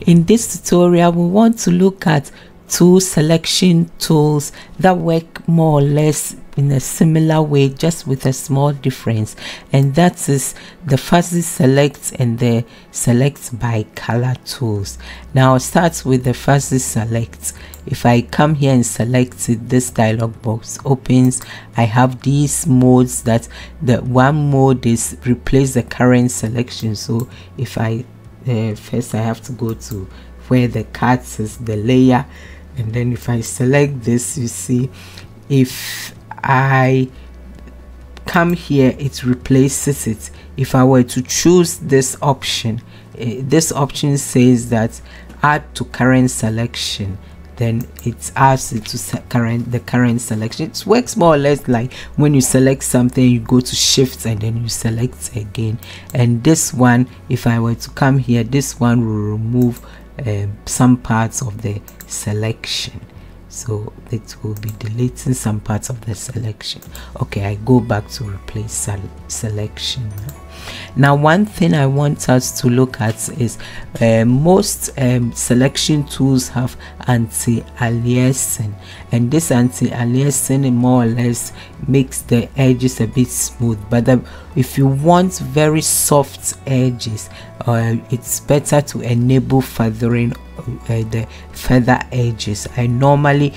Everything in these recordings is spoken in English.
In this tutorial, we want to look at two selection tools that work more or less in a similar way, just with a small difference, and that is the fuzzy select and the select by color tools. Now I'll start with the fuzzy select. If I come here and select it, this dialog box opens. I have these modes. That the one mode is replace the current selection. So if I first I have to go to where the cut is, the layer, and then if I select this, you see, if I come here, it replaces it. If I were to choose this option says that add to current selection, then it adds it to the current selection. It works more or less like when you select something, you go to shift and then you select again. And this one, if I were to come here, this one will remove some parts of the selection, so it will be deleting some parts of the selection. Okay, I go back to replace selection now. One thing I want us to look at is most selection tools have anti-aliasing, and this anti-aliasing more or less makes the edges a bit smooth. But if you want very soft edges, it's better to enable feathering the feather edges. I normally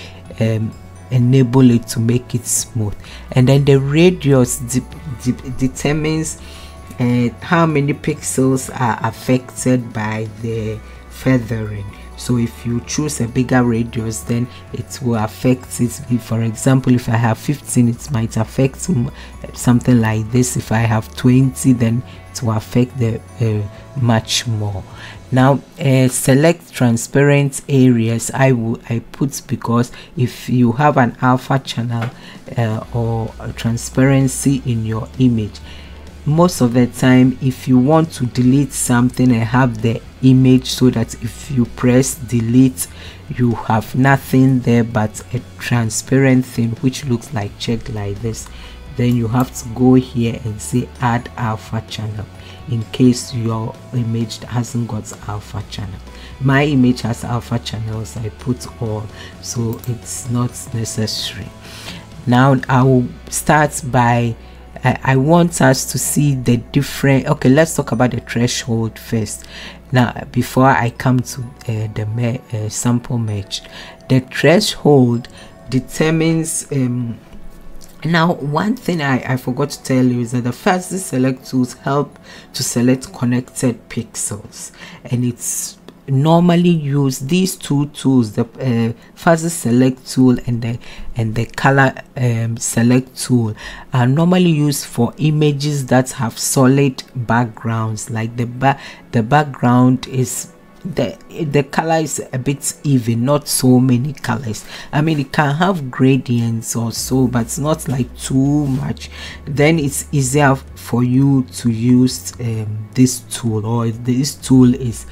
enable it to make it smooth, and then the radius determines how many pixels are affected by the feathering. So if you choose a bigger radius, then it will affect it. For example, if I have 15, it might affect something like this. If I have 20, then it will affect the much more. Now select transparent areas. I put, because if you have an alpha channel or a transparency in your image, most of the time if you want to delete something and have the image so that if you press delete, you have nothing there but a transparent thing which looks like check like this, then you have to go here and say add alpha channel in case your image hasn't got alpha channel. My image has alpha channels, I put all, so it's not necessary. Now I will start by I want us to see the different. Okay, let's talk about the threshold first. Now before I come to the sample mesh, the threshold determines now one thing I forgot to tell you is that the fuzzy select tools help to select connected pixels, and it's normally use these two tools, the fuzzy select tool and the color select tool, are normally used for images that have solid backgrounds, like the background is the color is a bit even, not so many colors. I mean, it can have gradients or so, but it's not like too much. Then it's easier for you to use this tool, or this tool is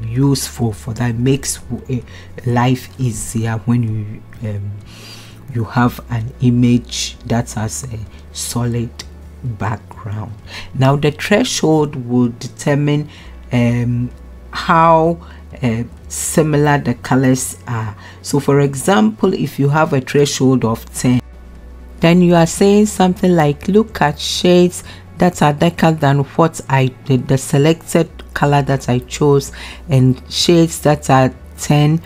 useful for that. Makes life easier when you have an image that has a solid background. Now the threshold will determine how similar the colors are. So for example, if you have a threshold of 10, then you are saying something like look at shades that are darker than what the selected color that I chose, and shades that are 10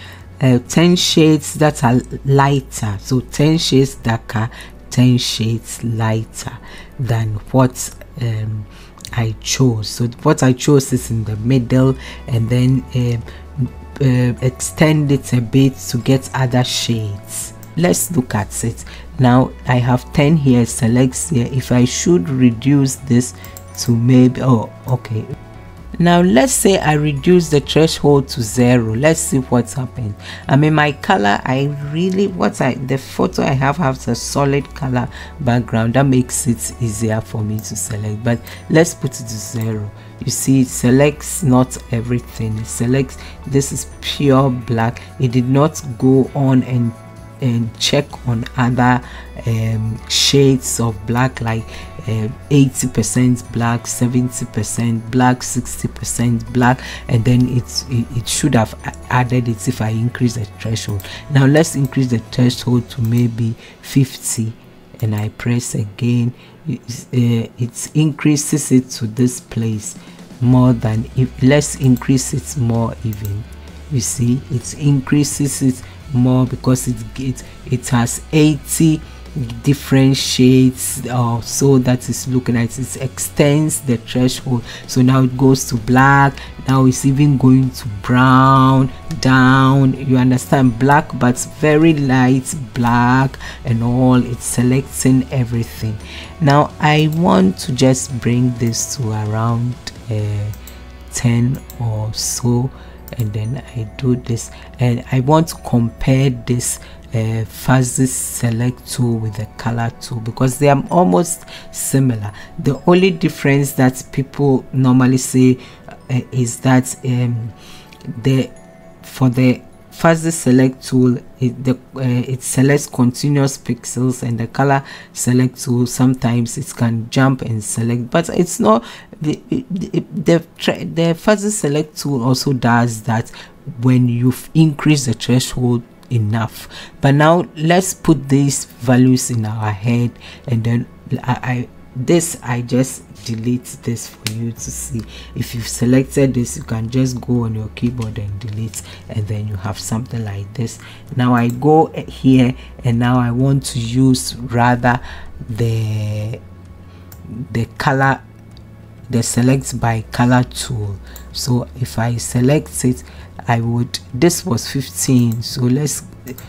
shades that are lighter. So 10 shades darker, 10 shades lighter than what I chose. So what I chose is in the middle, and then extend it a bit to get other shades. Let's look at it. Now I have 10 here, select here. If I should reduce this to maybe, oh okay, now let's say I reduce the threshold to 0. Let's see what's happened. I mean, my color, the photo I have has a solid color background. That makes it easier for me to select, but let's put it to 0. You see, it selects not everything. It selects, this is pure black. It did not go on and check on other shades of black, like 80% black, 70% black, 60% black, and then it should have added it if I increase the threshold. Now let's increase the threshold to maybe 50, and I press again. It increases it to this place more than if. Let's increase it more even. You see, it increases it more because it has 80 different shades, or so that is looking at it. Extends the threshold, so now it goes to black. Now it's even going to brown, down, you understand, black but very light black and all. It's selecting everything. Now I want to just bring this to around 10 or so, and then I do this, and I want to compare this fuzzy select tool with the color tool because they are almost similar. The only difference that people normally say is that for the fuzzy select tool, it selects continuous pixels, and the color select tool sometimes it can jump and select, but it's not. The fuzzy select tool also does that when you've increased the threshold enough. But now let's put these values in our head, and then I just delete this for you to see. If you've selected this, you can just go on your keyboard and delete, and then you have something like this. Now I go here, and now I want to use rather the color, the select by color tool. So if I select it, I would, this was 15, so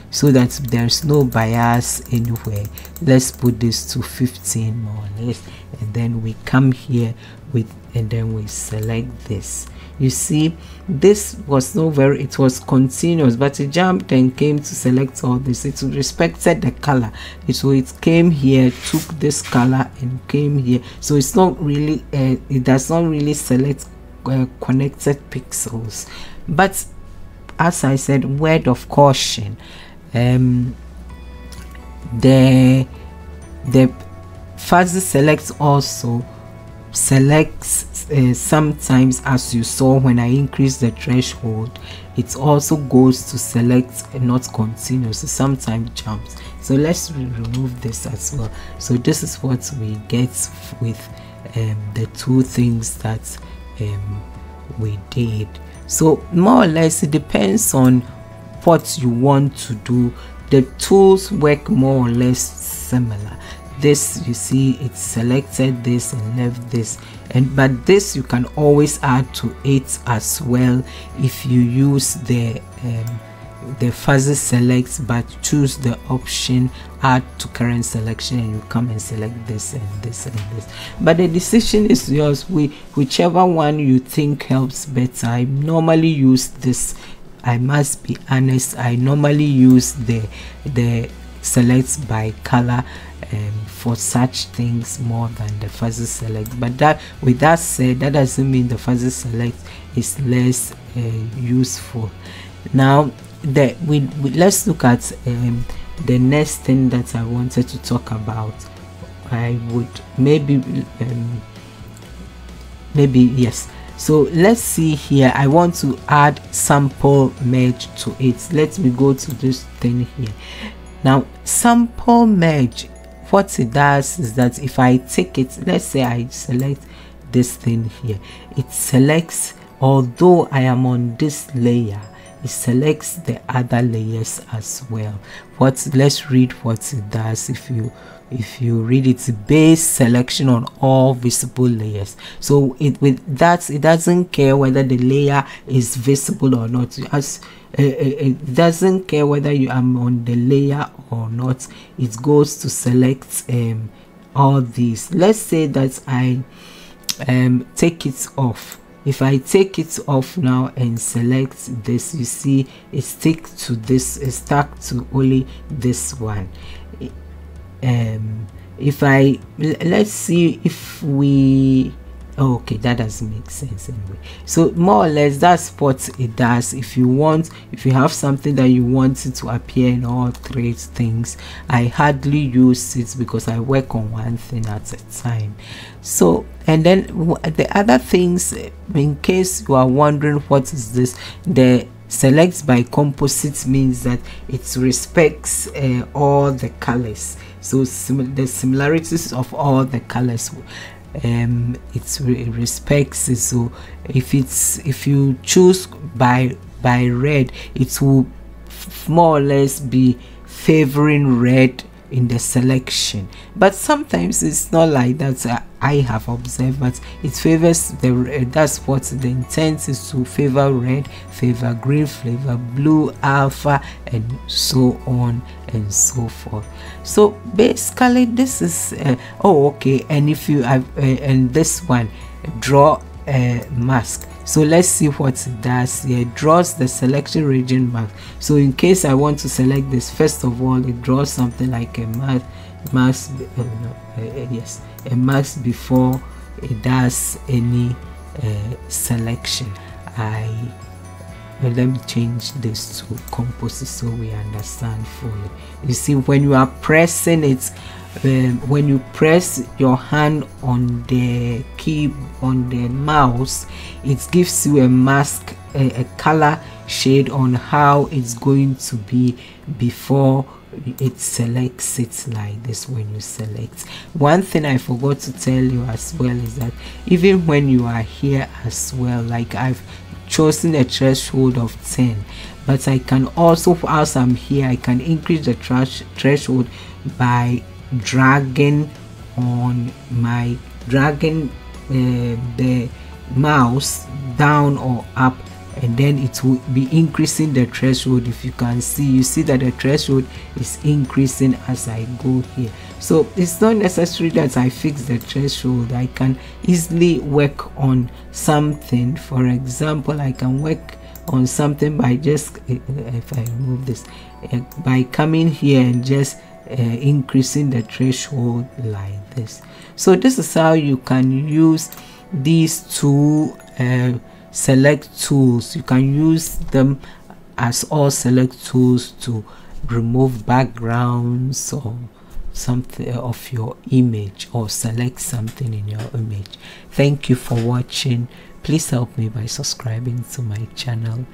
so that there's no bias anywhere, let's put this to 15 more or less, and then we come here with, and then we select this. You see, this was no very, it was continuous, but it jumped and came to select all this. It respected the color, so it came here, took this color and came here. So it's not really it does not really select connected pixels. But as I said, word of caution, the fuzzy select also selects sometimes, as you saw when I increase the threshold, it also goes to select not continuous, so sometimes jumps. So let's remove this as well. So this is what we get with the two things that we did. So more or less it depends on what you want to do. The tools work more or less similar. This, you see, it selected this and left this, but this you can always add to it as well if you use the fuzzy select, but choose the option add to current selection, and you come and select this and this and this. But the decision is yours. Whichever one you think helps better. I normally use this. I must be honest, I normally use the select by color for such things more than the fuzzy select. But that, with that said, that doesn't mean the fuzzy select is less useful. Now let's look at the next thing that I wanted to talk about. I would maybe yes. So let's see here. I want to add sample merge to it. Let me go to this thing here. Now sample merge, what it does is that if I take it, let's say I select this thing here, it selects, although I am on this layer, it selects the other layers as well. Let's read what it does. If you read, it's base selection on all visible layers. So with that, it doesn't care whether the layer is visible or not. It doesn't care whether you are on the layer or not. It goes to select all these. Let's say that I take it off. If I take it off now and select this, you see it sticks to this, it's stuck to only this one. If I, let's see if we Okay, that doesn't make sense anyway. So more or less that's what it does. If you have something that you want it to appear in all three things, I hardly use it because I work on one thing at a time. So, and then the other things, in case you are wondering what is this, the select by composite means that it respects all the colors. So the similarities of all the colors, it respects it. So if you choose by red, it will more or less be favoring red in the selection, but sometimes it's not like that. I have observed, but it favors the red. That's what the intent is, to favor red, favor green, favor blue, alpha, and so on and so forth. So basically this is okay. And if you have and this one, draw a mask. So let's see what it does here. It draws the selection region mask. So in case I want to select this, first of all, it draws something like a mask, yes, a mask before it does any selection. Let me change this to composite so we understand fully. You see, when you are pressing it, when you press your hand on the key, on the mouse, it gives you a mask, a color shade on how it's going to be before it selects it like this. When you select, one thing I forgot to tell you as well is that even when you are here as well, like I've chosen a threshold of 10, but I can also, as I'm here, I can increase the threshold by dragging the mouse down or up, and then it will be increasing the threshold. If you can see, you see that the threshold is increasing as I go here. So it's not necessary that I fix the threshold. I can easily work on something. For example, I can work on something by just, if I remove this, by coming here and just increasing the threshold like this. So this is how you can use these two select tools. You can use them as all select tools to remove backgrounds or something of your image, or select something in your image. Thank you for watching. Please help me by subscribing to my channel.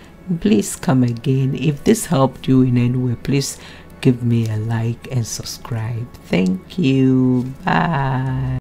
Please come again. If this helped you in any way, please give me a like and subscribe. Thank you. Bye.